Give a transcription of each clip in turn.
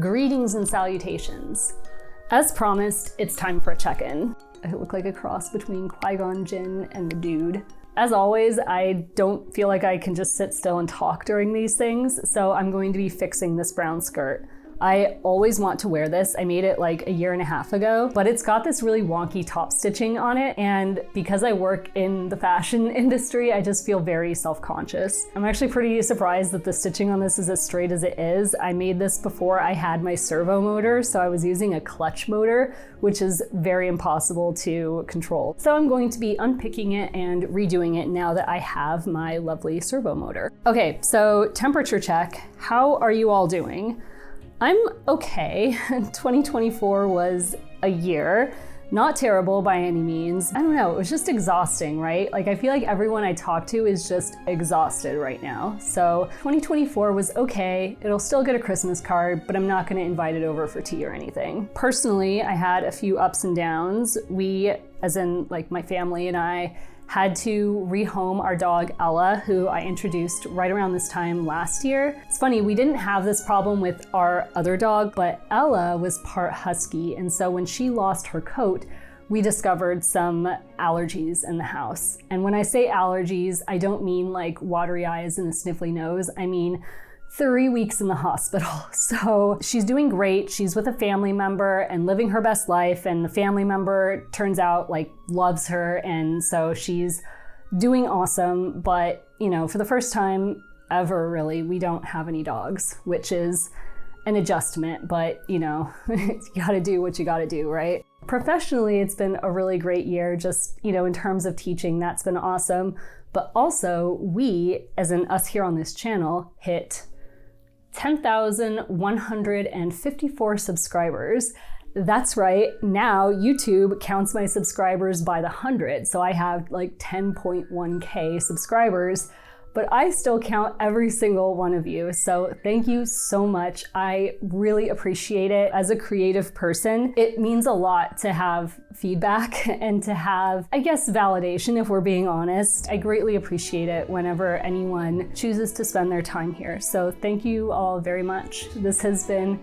Greetings and salutations. As promised, it's time for a check-in. I look like a cross between Qui-Gon Jinn and the dude. As always, I don't feel like I can just sit still and talk during these things, so I'm going to be fixing this brown skirt. I always want to wear this. I made it like 1.5 years ago, but it's got this really wonky top stitching on it, and because I work in the fashion industry, I just feel very self-conscious. I'm actually pretty surprised that the stitching on this is as straight as it is. I made this before I had my servo motor, so I was using a clutch motor, which is very impossible to control. So I'm going to be unpicking it and redoing it now that I have my lovely servo motor. Okay, so temperature check. How are you all doing? I'm okay. 2024 was a year. Not terrible by any means. I don't know, it was just exhausting, right? Like I feel like everyone I talk to is just exhausted right now. So 2024 was okay. It'll still get a Christmas card, but I'm not gonna invite it over for tea or anything. Personally, I had a few ups and downs. We, as in like my family and I, had to rehome our dog Ella, who I introduced right around this time last year. It's funny, we didn't have this problem with our other dog, but Ella was part husky, and so when she lost her coat, we discovered some allergies in the house. And when I say allergies, I don't mean like watery eyes and a sniffly nose, I mean 3 weeks in the hospital. So she's doing great. She's with a family member and living her best life, and the family member turns out like loves her, and so she's doing awesome. But you know, for the first time ever really, we don't have any dogs, which is an adjustment, but you know, you gotta do what you gotta do, right? Professionally, it's been a really great year, just, you know, in terms of teaching, that's been awesome. But also we, as in us here on this channel, hit 10,154 subscribers. That's right, now YouTube counts my subscribers by the 100, so I have like 10.1K subscribers, but I still count every single one of you, so thank you so much. I really appreciate it. As a creative person, it means a lot to have feedback and to have, I guess, validation, if we're being honest. I greatly appreciate it whenever anyone chooses to spend their time here, so thank you all very much. This has been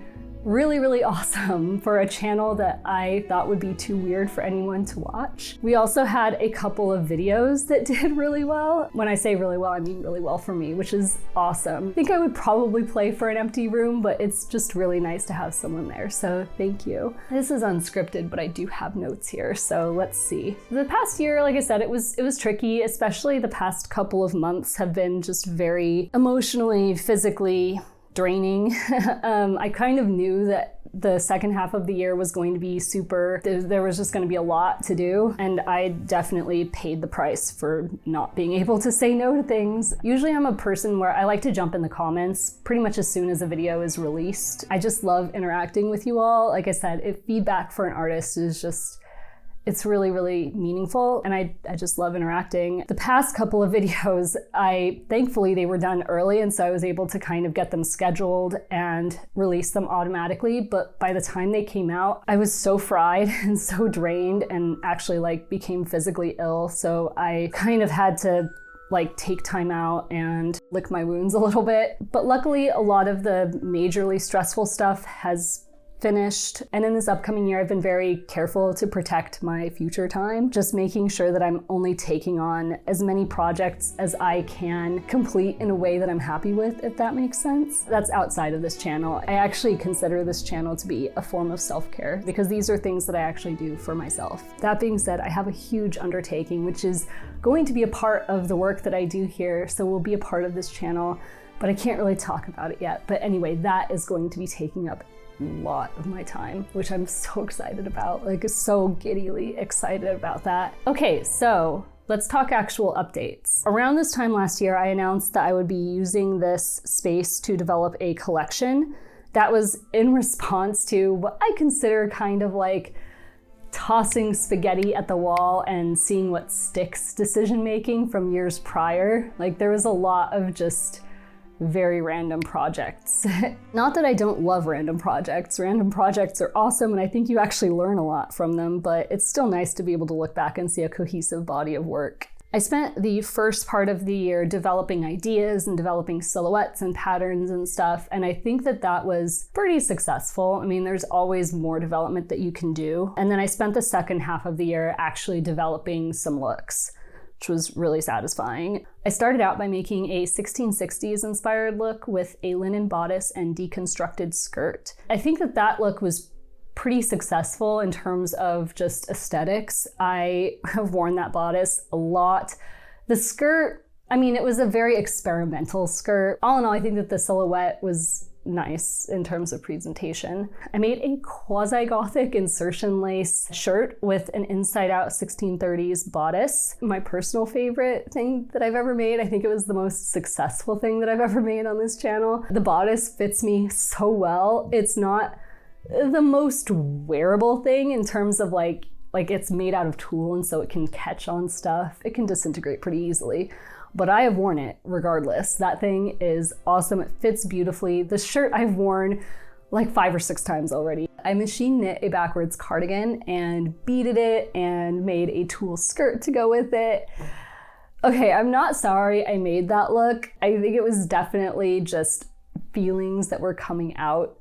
really, really awesome for a channel that I thought would be too weird for anyone to watch. We also had a couple of videos that did really well. When I say really well, I mean really well for me, which is awesome. I think I would probably play for an empty room, but it's just really nice to have someone there, so thank you. This is unscripted, but I do have notes here, so let's see. The past year, like I said, it was tricky, especially the past couple of months have been just very emotionally, physically draining. I kind of knew that the second half of the year was going to be there was just going to be a lot to do, and I definitely paid the price for not being able to say no to things. Usually I'm a person where I like to jump in the comments pretty much as soon as a video is released. I just love interacting with you all. Like I said, feedback for an artist is just, it's really, really meaningful, and I just love interacting. The past couple of videos, thankfully they were done early, and so I was able to kind of get them scheduled and release them automatically, but by the time they came out, I was so fried and so drained and actually like became physically ill, so I kind of had to like take time out and lick my wounds a little bit. But luckily, a lot of the majorly stressful stuff has finished, and in this upcoming year I've been very careful to protect my future time, just making sure that I'm only taking on as many projects as I can complete in a way that I'm happy with, if that makes sense. That's outside of this channel. I actually consider this channel to be a form of self-care because these are things that I actually do for myself. That being said, I have a huge undertaking which is going to be a part of the work that I do here, so will be a part of this channel, but I can't really talk about it yet. But anyway, that is going to be taking up lot of my time, which I'm so excited about, like so giddily excited about that. Okay, so let's talk actual updates. Around this time last year, I announced that I would be using this space to develop a collection. That was in response to what I consider kind of like tossing spaghetti at the wall and seeing what sticks decision making from years prior. Like there was a lot of just very random projects. Not that I don't love random projects. Random projects are awesome, and I think you actually learn a lot from them, but it's still nice to be able to look back and see a cohesive body of work. I spent the first part of the year developing ideas and developing silhouettes and patterns and stuff, and I think that that was pretty successful. I mean, there's always more development that you can do. And then I spent the second half of the year actually developing some looks, which was really satisfying. I started out by making a 1660s inspired look with a linen bodice and deconstructed skirt. I think that that look was pretty successful in terms of just aesthetics. I have worn that bodice a lot. The skirt, I mean, it was a very experimental skirt. All in all, I think that the silhouette was nice in terms of presentation. I made a quasi-gothic insertion lace shirt with an inside-out 1630s bodice. My personal favorite thing that I've ever made. I think it was the most successful thing that I've ever made on this channel. The bodice fits me so well. It's not the most wearable thing in terms of like it's made out of tulle, and so it can catch on stuff. It can disintegrate pretty easily, but I have worn it regardless. That thing is awesome. It fits beautifully. The shirt I've worn like 5 or 6 times already. I machine knit a backwards cardigan and beaded it and made a tulle skirt to go with it. Okay, I'm not sorry I made that look. I think it was definitely just feelings that were coming out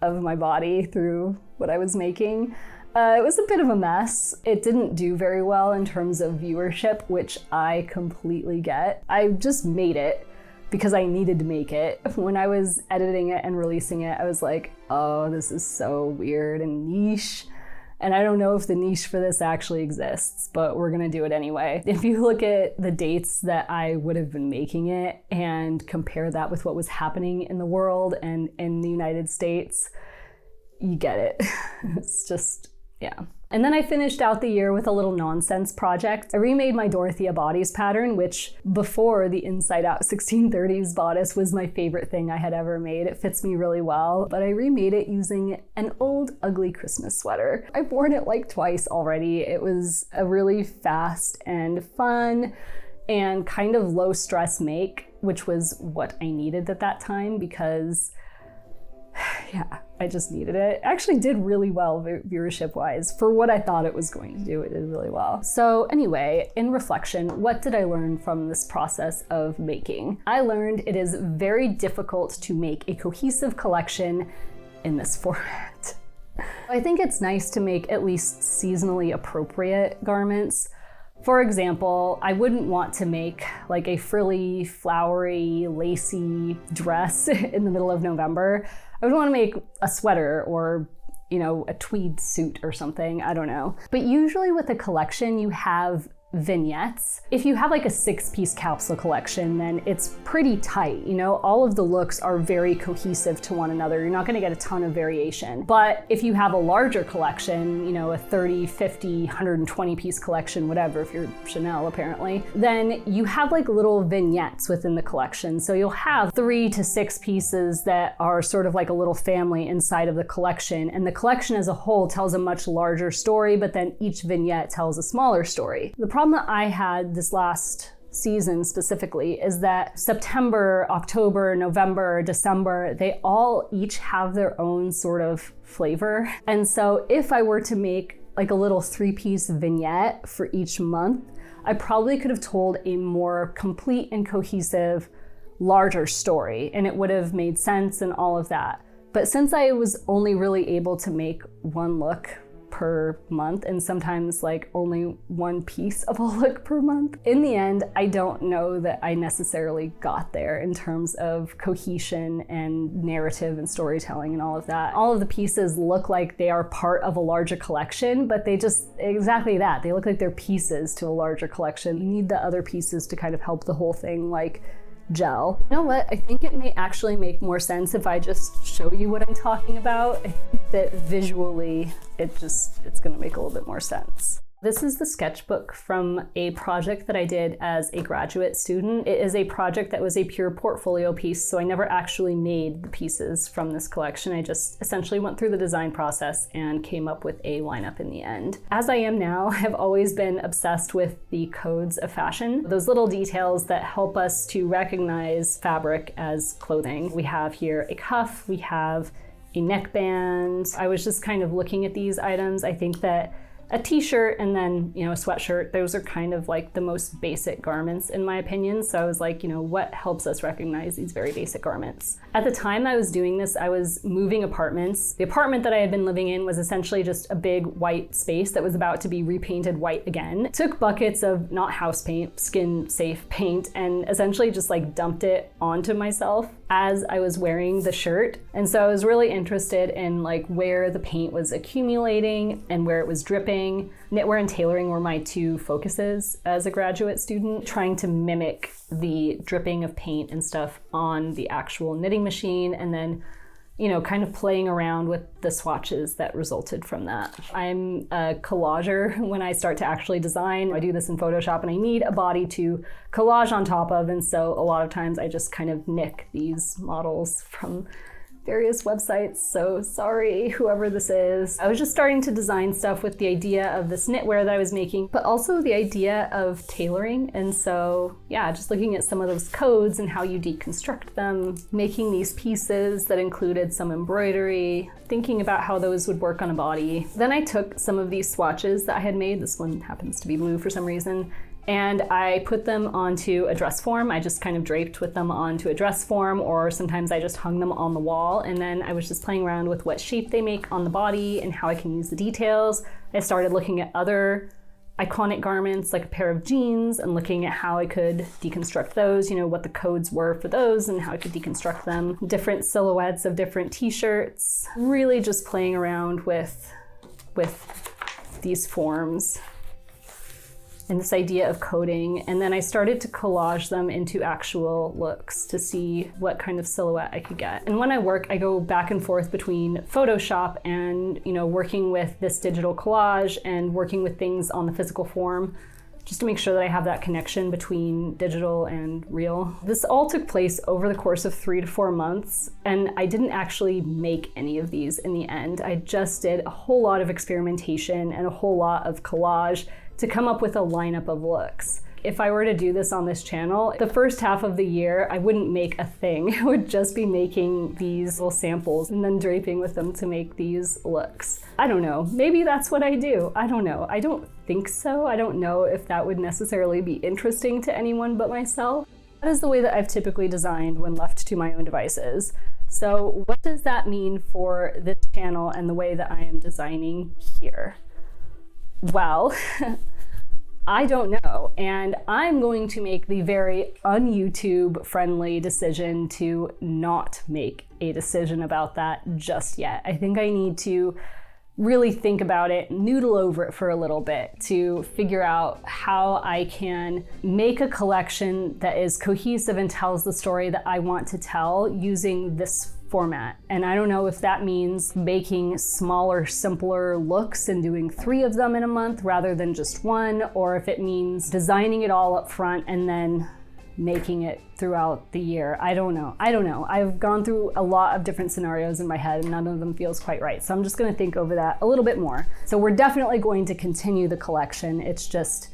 of my body through what I was making. It was a bit of a mess. It didn't do very well in terms of viewership, which I completely get. I just made it because I needed to make it. When I was editing it and releasing it, I was like, oh, this is so weird and niche. And I don't know if the niche for this actually exists, but we're gonna do it anyway. If you look at the dates that I would have been making it and compare that with what was happening in the world and in the United States, you get it. It's just, yeah. And then I finished out the year with a little nonsense project. I remade my Dorothea bodice pattern, which before the inside out 1630s bodice was my favorite thing I had ever made. It fits me really well, but I remade it using an old ugly Christmas sweater. I've worn it like twice already. It was a really fast and fun and kind of low stress make, which was what I needed at that time because yeah, I just needed it. It actually did really well viewership-wise. For what I thought it was going to do, it did really well. So anyway, in reflection, what did I learn from this process of making? I learned it is very difficult to make a cohesive collection in this format. I think it's nice to make at least seasonally appropriate garments. For example, I wouldn't want to make like a frilly, flowery, lacy dress in the middle of November. I would want to make a sweater or, you know, a tweed suit or something, I don't know. But usually with a collection, you have vignettes. If you have like a 6-piece capsule collection, then it's pretty tight, you know, all of the looks are very cohesive to one another. You're not gonna get a ton of variation. But if you have a larger collection, you know, a 30, 50, 120 piece collection, whatever, if you're Chanel apparently, then you have like little vignettes within the collection. So you'll have 3 to 6 pieces that are sort of like a little family inside of the collection. And the collection as a whole tells a much larger story, but then each vignette tells a smaller story. The problem that I had this last season specifically is that September, October, November, December, they all each have their own sort of flavor. And so if I were to make like a little 3-piece vignette for each month, I probably could have told a more complete and cohesive, larger story, and it would have made sense and all of that. But since I was only really able to make one look per month and sometimes like only one piece of a look per month, in the end, I don't know that I necessarily got there in terms of cohesion and narrative and storytelling and all of that. All of the pieces look like they are part of a larger collection, but they just, exactly that. They look like they're pieces to a larger collection. You need the other pieces to kind of help the whole thing like gel. You know what? I think it may actually make more sense if I just show you what I'm talking about. I think that visually it's gonna make a little bit more sense. This is the sketchbook from a project that I did as a graduate student. It is a project that was a pure portfolio piece, so I never actually made the pieces from this collection. I just essentially went through the design process and came up with a lineup in the end. As I am now, I've always been obsessed with the codes of fashion, those little details that help us to recognize fabric as clothing. We have here a cuff, we have a neckband. I was just kind of looking at these items. I think that a t-shirt and then, a sweatshirt. Those are kind of like the most basic garments in my opinion. So I was like, what helps us recognize these very basic garments? At the time I was doing this, I was moving apartments. The apartment that I had been living in was essentially just a big white space that was about to be repainted white again. Took buckets of not house paint, skin safe paint, and essentially just like dumped it onto myself as I was wearing the shirt. And so I was really interested in like where the paint was accumulating and where it was dripping. Knitwear and tailoring were my two focuses as a graduate student, trying to mimic the dripping of paint and stuff on the actual knitting machine, and then kind of playing around with the swatches that resulted from that. I'm a collager when I start to actually design. I do this in Photoshop and I need a body to collage on top of, and so a lot of times I just kind of nick these models from various websites, so sorry whoever this is. I was just starting to design stuff with the idea of this knitwear that I was making, but also the idea of tailoring. And so yeah, just looking at some of those codes and how you deconstruct them, making these pieces that included some embroidery, thinking about how those would work on a body. Then I took some of these swatches that I had made, this one happens to be blue for some reason, and I put them onto a dress form. I just kind of draped with them onto a dress form, or sometimes I just hung them on the wall, and then I was just playing around with what shape they make on the body and how I can use the details. I started looking at other iconic garments like a pair of jeans and looking at how I could deconstruct those, what the codes were for those and how I could deconstruct them. Different silhouettes of different t-shirts, really just playing around with these forms and this idea of coding. And then I started to collage them into actual looks to see what kind of silhouette I could get. And when I work, I go back and forth between Photoshop and, working with this digital collage and working with things on the physical form, just to make sure that I have that connection between digital and real. This all took place over the course of 3 to 4 months, and I didn't actually make any of these in the end. I just did a whole lot of experimentation and a whole lot of collage to come up with a lineup of looks. If I were to do this on this channel, the first half of the year, I wouldn't make a thing. I would just be making these little samples and then draping with them to make these looks. I don't know, maybe that's what I do. I don't know, I don't think so. I don't know if that would necessarily be interesting to anyone but myself. That is the way that I've typically designed when left to my own devices. So what does that mean for this channel and the way that I am designing here? Well, I don't know, and I'm going to make the very un-YouTube friendly decision to not make a decision about that just yet. I think I need to really think about it, noodle over it for a little bit to figure out how I can make a collection that is cohesive and tells the story that I want to tell using this format. And I don't know if that means making smaller, simpler looks and doing 3 of them in a month rather than just 1, or if it means designing it all up front and then making it throughout the year. I don't know. I've gone through a lot of different scenarios in my head and none of them feels quite right. So I'm just gonna think over that a little bit more. So we're definitely going to continue the collection. It's just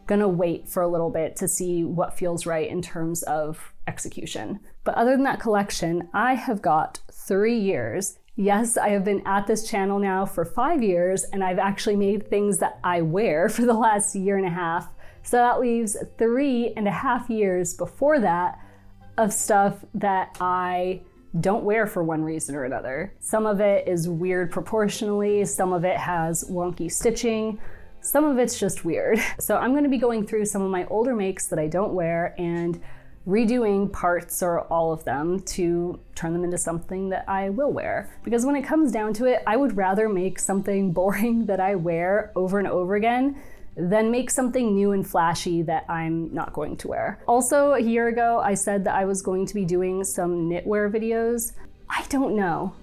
gonna wait for a little bit to see what feels right in terms of execution. But other than that collection, I have got 3 years. Yes, I have been at this channel now for 5 years, and I've actually made things that I wear for the last 1.5 years. So that leaves 3.5 years before that of stuff that I don't wear for one reason or another. Some of it is weird proportionally, some of it has wonky stitching, some of it's just weird. So I'm gonna be going through some of my older makes that I don't wear and redoing parts or all of them to turn them into something that I will wear. Because when it comes down to it, I would rather make something boring that I wear over and over again than make something new and flashy that I'm not going to wear. Also, a year ago, I said that I was going to be doing some knitwear videos. I don't know.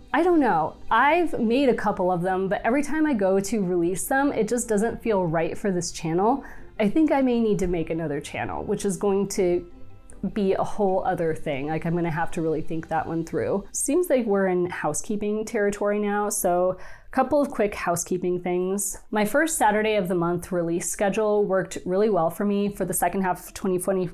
I've made a couple of them, but every time I go to release them, it just doesn't feel right for this channel. I think I may need to make another channel, which is going to be a whole other thing. Like, I'm gonna have to really think that one through. Seems like we're in housekeeping territory now, so a couple of quick housekeeping things. My first Saturday of the month release schedule worked really well for me for the second half of 2020.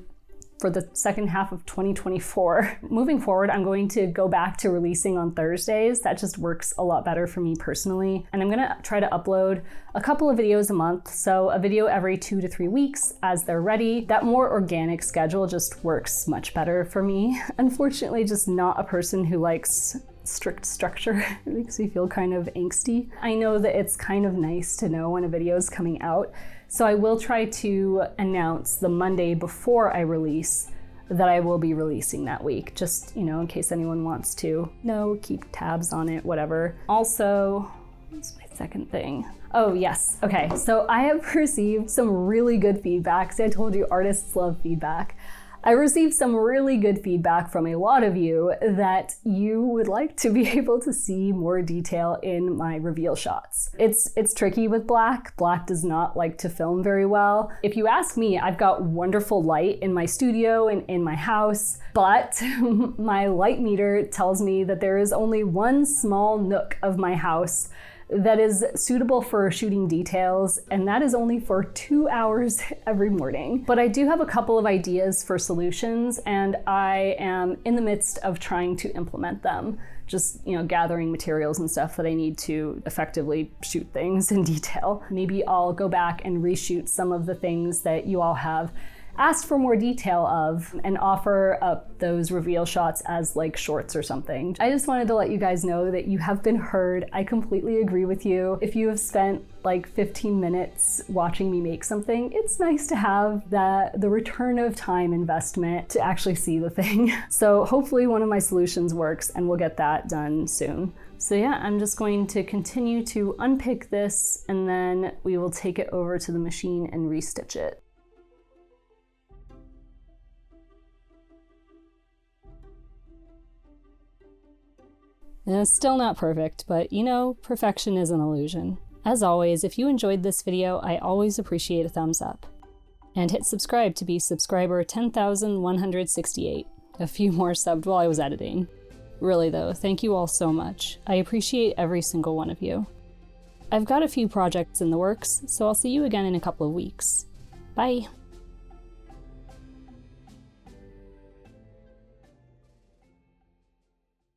for the second half of 2024. Moving forward, I'm going to go back to releasing on Thursdays. That just works a lot better for me personally. And I'm gonna try to upload a couple of videos a month. So a video every 2 to 3 weeks as they're ready. That more organic schedule just works much better for me. Unfortunately, just not a person who likes strict structure. It makes me feel kind of angsty. I know that it's kind of nice to know when a video is coming out. So I will try to announce the Monday before I release that I will be releasing that week, just, you know, in case anyone wants to know, keep tabs on it, whatever. Also, what's my second thing? Oh yes, okay, so I have received some really good feedback. See, I told you artists love feedback. I received some really good feedback from a lot of you that you would like to be able to see more detail in my reveal shots. It's tricky with black. Black does not like to film very well. If you ask me, I've got wonderful light in my studio and in my house, but my light meter tells me that there is only one small nook of my house that is suitable for shooting details, and that is only for 2 hours every morning. But I do have a couple of ideas for solutions, and I am in the midst of trying to implement them. Just, you know, gathering materials and stuff that I need to effectively shoot things in detail. Maybe I'll go back and reshoot some of the things that you all have asked for more detail of and offer up those reveal shots as like shorts or something. I just wanted to let you guys know that you have been heard. I completely agree with you. If you have spent like 15 minutes watching me make something, it's nice to have the return of time investment to actually see the thing. So hopefully one of my solutions works and we'll get that done soon. So yeah, I'm just going to continue to unpick this and then we will take it over to the machine and restitch it. Still not perfect, but you know, perfection is an illusion. As always, if you enjoyed this video, I always appreciate a thumbs up. And hit subscribe to be subscriber 10,168. A few more subbed while I was editing. Really though, thank you all so much. I appreciate every single one of you. I've got a few projects in the works, so I'll see you again in a couple of weeks. Bye!